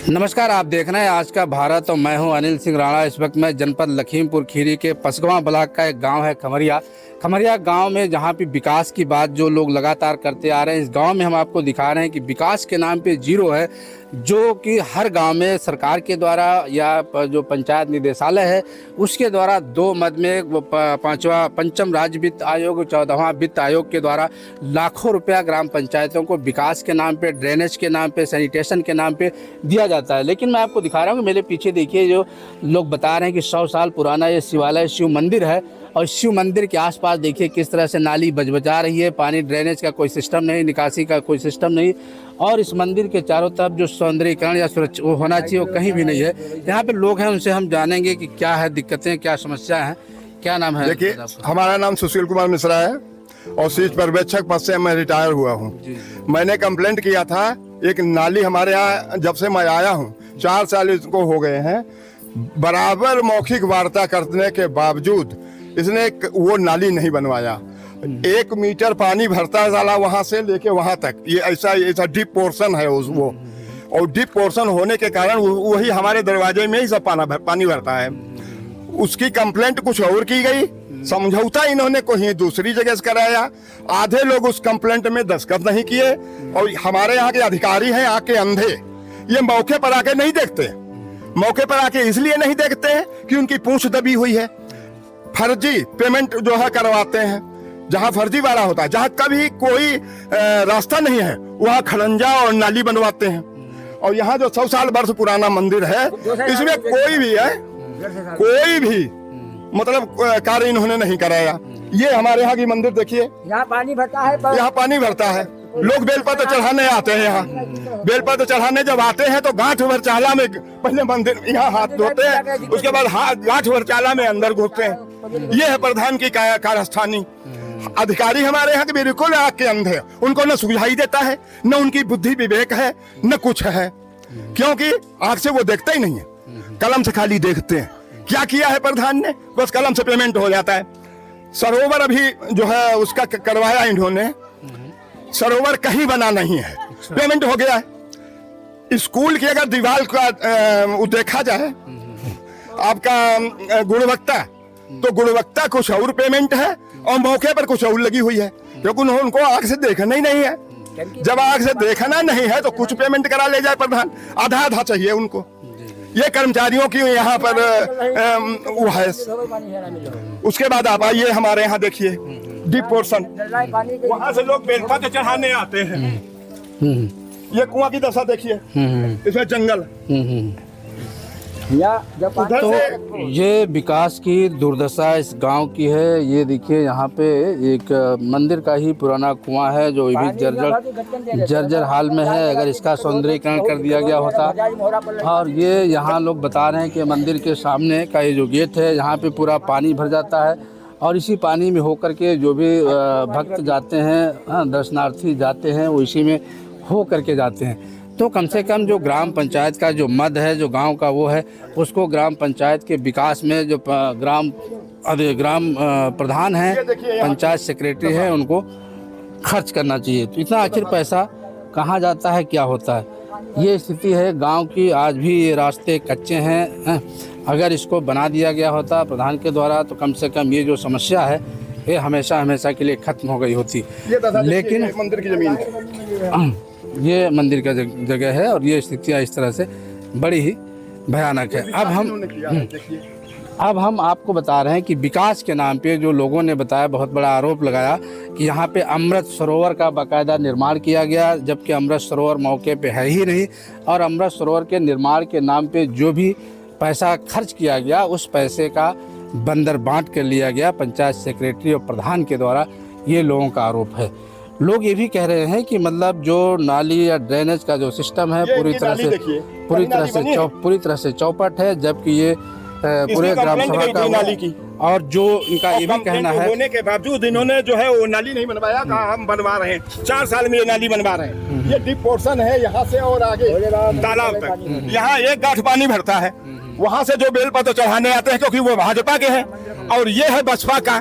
नमस्कार, आप देख रहे हैं आज का भारत और मैं हूं अनिल सिंह राणा। इस वक्त मैं जनपद लखीमपुर खीरी के पसगवां ब्लॉक का एक गांव है खमरिया गांव में, जहां पे विकास की बात जो लोग लगातार करते आ रहे हैं। इस गांव में हम आपको दिखा रहे हैं कि विकास के नाम पे जीरो है, जो कि हर गांव में सरकार के द्वारा या जो पंचायत निदेशालय है उसके द्वारा 2 मद में पंचम राज्य वित्त आयोग 14वां वित्त आयोग के द्वारा लाखों रुपया ग्राम पंचायतों को विकास के नाम पे, ड्रेनेज के नाम पे, सैनिटेशन के नाम पे दिया जाता है। लेकिन मैं आपको दिखा रहा हूँ कि मेरे पीछे देखिए, जो लोग बता रहे हैं कि 100 साल पुराना ये शिवालय शिव मंदिर है, और शिव मंदिर के आसपास देखिए किस तरह से नाली बजबजा रही है। पानी ड्रेनेज का कोई सिस्टम नहीं, निकासी का कोई सिस्टम नहीं, और इस मंदिर के चारों तरफ जो सौंदर्यीकरण या सुरक्षा वो होना चाहिए वो कहीं भी नहीं है। यहाँ पे लोग हैं, उनसे हम जानेंगे कि क्या है दिक्कतें, क्या समस्या है। क्या नाम है? देखिए, हमारा नाम सुशील कुमार मिश्रा है और शीर्ष पर्यवेक्षक पद से मैं रिटायर हुआ हूँ। मैंने कंप्लेंट किया था, एक नाली हमारे यहाँ जब से मैं आया हूँ 4 साल इसको हो गए हैं, बराबर मौखिक वार्ता करने के बावजूद इसने वो नाली नहीं बनवाया। 1 मीटर पानी भरता है साला वहां से लेके वहां तक। ये ऐसा डीप पोर्शन है वो, और डीप पोर्शन होने के कारण वही हमारे दरवाजे में ही सब पानी भरता है। उसकी कंप्लेंट कुछ और की गई, समझौता इन्होंने कहीं दूसरी जगह से कराया। आधे लोग उस कंप्लेंट में दस्तखत नहीं किए, और हमारे यहाँ के अधिकारी हैं आके अंधे, ये मौके पर आके नहीं देखते। मौके पर आके इसलिए नहीं देखते हैं कि उनकी पूंछ दबी हुई है। फर्जी पेमेंट जो है करवाते हैं, जहां फर्जी वाला होता है, जहां कभी कोई रास्ता नहीं है वहां खड़ंजा और नाली बनवाते हैं। और यहाँ जो 100 साल वर्ष पुराना मंदिर है, इसमें कोई भी मतलब कार्य इन्होंने नहीं कराया। ये हमारे यहाँ की मंदिर देखिए, यहाँ पानी भरता है, यहाँ पानी भरता है। लोग बेलपत्र चढ़ाने आते हैं, यहाँ बेलपत्र चढ़ाने जब आते हैं तो गांठ भर चाला में पहले मंदिर यहाँ हाथ धोते हैं, उसके बाद गांठ भर चाला में अंदर घुसते हैं। ये है प्रधान की कारस्थानी। अधिकारी हमारे यहाँ के बिल्कुल आग के अंधे, उनको न सुझाई देता है, न उनकी बुद्धि विवेक है, न कुछ है, क्योंकि आग से वो देखते ही नहीं है, कलम से खाली देखते हैं। क्या किया है प्रधान ने? बस कलम से पेमेंट हो जाता है। सरोवर अभी जो है उसका करवाया इन्होंने, सरोवर कहीं बना नहीं है, पेमेंट हो गया है। स्कूल की अगर दीवार का देखा जाए आपका गुणवत्ता, तो गुणवत्ता कुछ और पेमेंट है और मौके पर कुछ और लगी हुई है, क्योंकि उनको आंख से देखना ही नहीं है। जब आंख से देखना नहीं है तो कुछ पेमेंट करा ले जाए प्रधान, आधा आधा चाहिए उनको। ये कर्मचारियों की यहाँ पर वो है। उसके बाद आप आइए हमारे यहाँ देखिए डीप पोर्शन, वहाँ से लोग बेलपत्र चढ़ाने आते हैं। ये कुआं की दशा देखिए, इसमें जंगल। तो ये विकास की दुर्दशा इस गांव की है। ये देखिए, यहाँ पे एक मंदिर का ही पुराना कुआं है जो भी जर्जर हाल में है। अगर इसका सौंदर्यीकरण कर दिया गया होता। और ये यहाँ लोग बता रहे हैं कि मंदिर के सामने का ये जो गेट है, यहाँ पे पूरा पानी भर जाता है, और इसी पानी में होकर के जो भी भक्त जाते हैं, दर्शनार्थी जाते हैं, वो इसी में हो करके जाते हैं। तो कम से कम जो ग्राम पंचायत का जो मद है, जो गांव का वो है, उसको ग्राम पंचायत के विकास में जो ग्राम प्रधान हैं, पंचायत सेक्रेटरी हैं, उनको खर्च करना चाहिए। तो इतना आखिर पैसा कहाँ जाता है, क्या होता है, ये स्थिति है गांव की। आज भी ये रास्ते कच्चे हैं। अगर इसको बना दिया गया होता प्रधान के द्वारा, तो कम से कम ये जो समस्या है ये हमेशा के लिए खत्म हो गई होती। लेकिन मंदिर की जमीन है, ये मंदिर का जगह है, और ये स्थितियाँ इस तरह से बड़ी ही भयानक है। अब हम आपको बता रहे हैं कि विकास के नाम पे जो लोगों ने बताया, बहुत बड़ा आरोप लगाया कि यहाँ पे अमृत सरोवर का बाकायदा निर्माण किया गया, जबकि अमृत सरोवर मौके पे है ही नहीं। और अमृत सरोवर के निर्माण के नाम पे जो भी पैसा खर्च किया गया, उस पैसे का बंदर बांट कर लिया गया पंचायत सेक्रेटरी और प्रधान के द्वारा। ये लोगों का आरोप है। लोग ये भी कह रहे हैं कि मतलब जो नाली या ड्रेनेज का जो सिस्टम है पूरी तरह से चौपट है, जबकि ये पूरे ग्राम सभा का, और जो इनका ये भी कहना है होने के बावजूद इन्होंने जो है वो नाली नहीं बनवाया। कहा हम बनवा रहे हैं, 4 साल में ये नाली बनवा रहे हैं। ये डीप पोर्शन है, यहाँ से और आगे तालाब तक, यहाँ एक गांठ पानी भरता है। वहाँ से जो बेलपत्र चढ़ाने आते हैं, क्योंकि वो भाजपा के हैं, और ये है बसपा का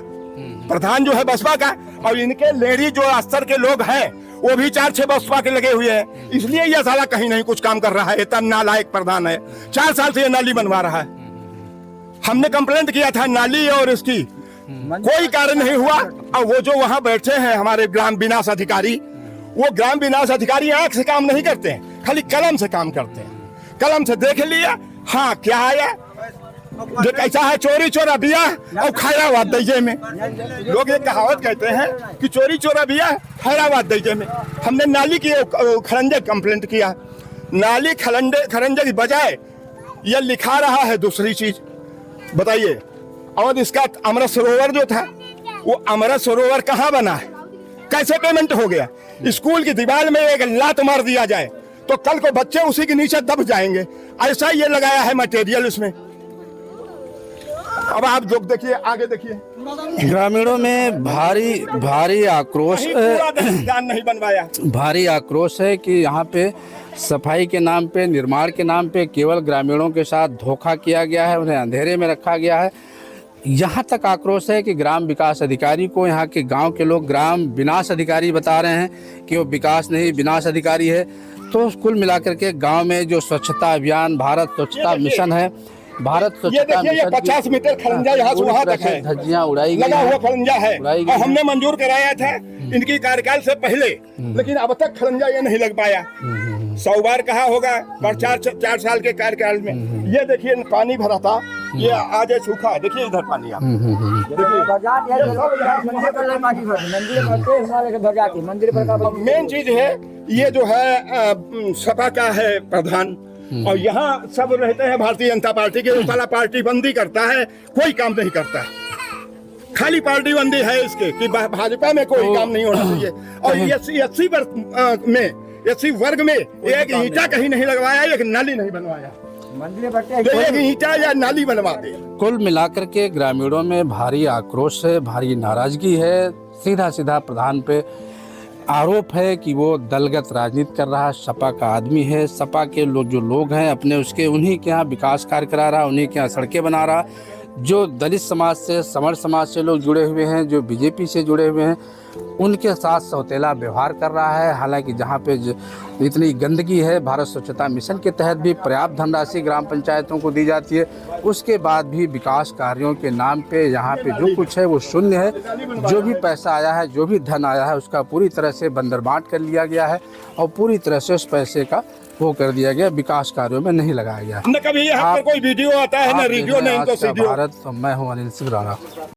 प्रधान, जो है बसपा का। और इनके लेडी जो स्तर के लोग हैं वो भी 4-6 बसपा के लगे हुए हैं, इसलिए ये साला कहीं नहीं कुछ काम कर रहा है। इतना नालायक प्रधान है, 4 साल से ये नाली बनवा रहा है। हमने कंप्लेंट किया था नाली और इसकी, कोई कार्य नहीं हुआ। और वो जो वहां बैठे हैं हमारे ग्राम विनाश अधिकारी, वो ग्राम विनाश अधिकारी आंख से काम नहीं करते हैं, खाली कलम से काम करते हैं। कलम से देख लिया, हाँ क्या आया, जो कैसा है, चोरी चोरा बिया और खैराबाद दैये में। लोग एक कहावत कहते हैं कि चोरी चोरा बिया खैराबाद दैये में। हमने नाली की खरंजे कंप्लेंट किया, नाली खरंजे की बजाय ये लिखा रहा है दूसरी चीज, बताइए। और इसका अमृत सरोवर जो था, वो अमृत सरोवर कहाँ बना है, कैसे पेमेंट हो गया? स्कूल की दीवार में एक लात मार दिया जाए तो कल को बच्चे उसी के नीचे दब जाएंगे, ऐसा ये लगाया है मटेरियल इसमें। अब आप लोग देखिए, आगे देखिए, ग्रामीणों में भारी आक्रोश नहीं बनवाया। भारी आक्रोश है कि यहाँ पे सफाई के नाम पे, निर्माण के नाम पे केवल ग्रामीणों के साथ धोखा किया गया है, उन्हें अंधेरे में रखा गया है। यहाँ तक आक्रोश है कि ग्राम विकास अधिकारी को यहाँ के गांव के लोग ग्राम विनाश अधिकारी बता रहे हैं कि वो विकास नहीं विनाश अधिकारी है। तो कुल मिलाकर के गांव में जो स्वच्छता अभियान, भारत स्वच्छता मिशन है, भारत स्वच्छता मिशन 50 मीटर खरंजा यहाँ से वहाँ तक है, धज्जियां उड़ाई गई, लगा हुआ खरंजा है, और हमने मंजूर कराया था इनकी कार्यकाल से पहले, लेकिन अब तक खरंजा ये नहीं लग पाया। 100 बार कहा होगा पर 4 साल के कार्यकाल में। ये देखिए पानी भरा था, ये आज सूखा, देखिए इधर पानी आप मेन चीज है ये जो है सपा का है प्रधान, और यहाँ सब रहते हैं भारतीय जनता पार्टी के। साला पार्टी बंदी करता है, कोई काम नहीं करता है, खाली पार्टी बंदी है इसके कि भाजपा में कोई काम नहीं होना चाहिए। और एससी वर्ग में एक ईंटा कहीं नहीं लगवाया, एक नाली नहीं बनवाया, तो एक ईंटा या नाली बनवा दे। कुल मिलाकर के ग्रामीणों में भारी आक्रोश है, भारी नाराजगी है। सीधा सीधा प्रधान पे आरोप है कि वो दलगत राजनीति कर रहा है, सपा का आदमी है, सपा के जो लोग हैं अपने उसके उन्हीं के यहाँ विकास कार्य करा रहा, उन्हीं के यहाँ सड़कें बना रहा। जो दलित समाज से, समर समाज से लोग जुड़े हुए हैं, जो बीजेपी से जुड़े हुए हैं, उनके साथ सौतेला व्यवहार कर रहा है। हालांकि जहाँ पे इतनी गंदगी है, भारत स्वच्छता मिशन के तहत भी पर्याप्त धनराशि ग्राम पंचायतों को दी जाती है, उसके बाद भी विकास कार्यों के नाम पे यहाँ पे जो कुछ है वो शून्य है। जो भी पैसा आया है, जो भी धन आया है, उसका पूरी तरह से बंदरबांट कर लिया गया है और पूरी तरह से उस पैसे का वो कर दिया गया, विकास कार्यों में नहीं लगाया गया। न कभी यहाँ पर कोई वीडियो आता है, न रेडियो, न इनको भारत, मैं हूँ अनिल सिंह राणा।